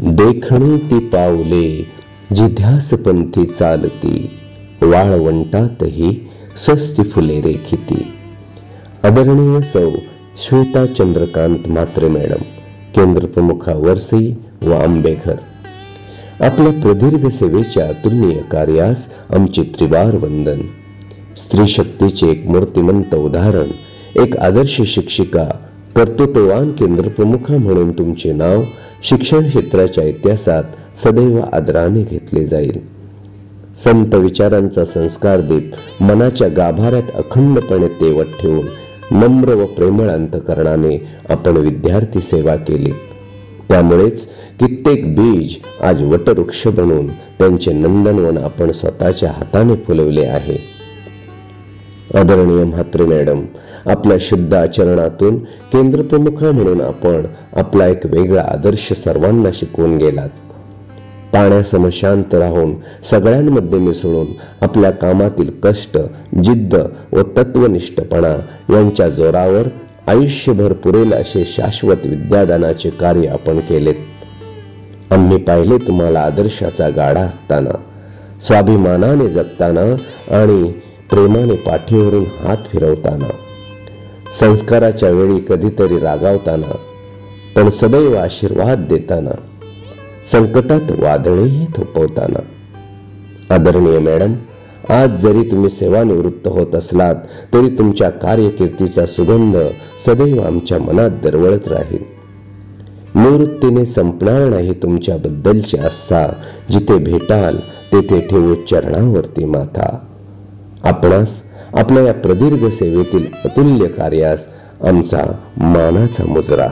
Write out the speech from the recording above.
देखणी ती पावले जिध्यास पंथी चालती, वाळवंटातही सस्ती फुले रेखिती. आदरणीय सौ श्वेता चंद्रकांत म्हात्रे मॅडम, केंद्र प्रमुखा वरसई व आंबेघर, आपल्या प्रदीर्घ सेवेच्या अतुलनीय कार्यास आमचे त्रिवार वंदन. स्त्री शक्तीचे एक मूर्तिमंत उदाहरण, एक आदर्श शिक्षिका, कर्तृत्ववान केंद्र प्रमुखा म्हणून तुमचे नाव शिक्षण क्षेत्राच्या इतिहासात सदैव आदराने घेतले जाईल. संत विचारांचा संस्कार देत मनाच्या गाभाऱ्यात अखंडपणे तेवत ठेवून नम्र व प्रेमळ अंतकरणाने आपण विद्यार्थी सेवा केली. त्यामुळेच कित्येक बीज आज वटवृक्ष बनून त्यांचे नंदनवन आपण स्वतःच्या हाताने फुलवले आहे. आदरणीय म्हात्रे मॅडम, आपल्या शुद्ध आचरणातून केंद्र प्रमुखा म्हणून आपण आपला एक वेगळा आदर्श सर्वांना शिकवून गेलात. पाण्यासम शांत राहून सगळ्यांमध्ये मिसळून आपल्या कामातील कष्ट, जिद्द व तत्वनिष्ठपणा यांच्या जोरावर आयुष्यभर पुरेल असे शाश्वत विद्यादानाचे कार्य आपण केलेत. आम्ही पाहिले तुम्हाला आदर्शाचा गाडा हाकताना, स्वाभिमानाने जगताना आणि प्रेमाने पाठीवरून हात फिरवताना, संस्काराच्या वेळी कधीतरी रागावताना पण सदैव आशीर्वाद देताना, संकटात वादळेही थोपवताना. आदरणीय मॅडम, आज जरी तुम्ही सेवानिवृत्त होत असलात तरी तुमच्या कार्यकीर्तीचा सुगंध सदैव आमच्या मनात दरवळत राहील. निवृत्तीने संपणार नाही तुमच्याबद्दलची आस्था. जिथे भेटाल तेथे ठेवू चरणावरती माथा. आपणास आपल्या या प्रदीर्घ सेवेतील अतुल्य कार्यास आमचा मानाचा मुजरा.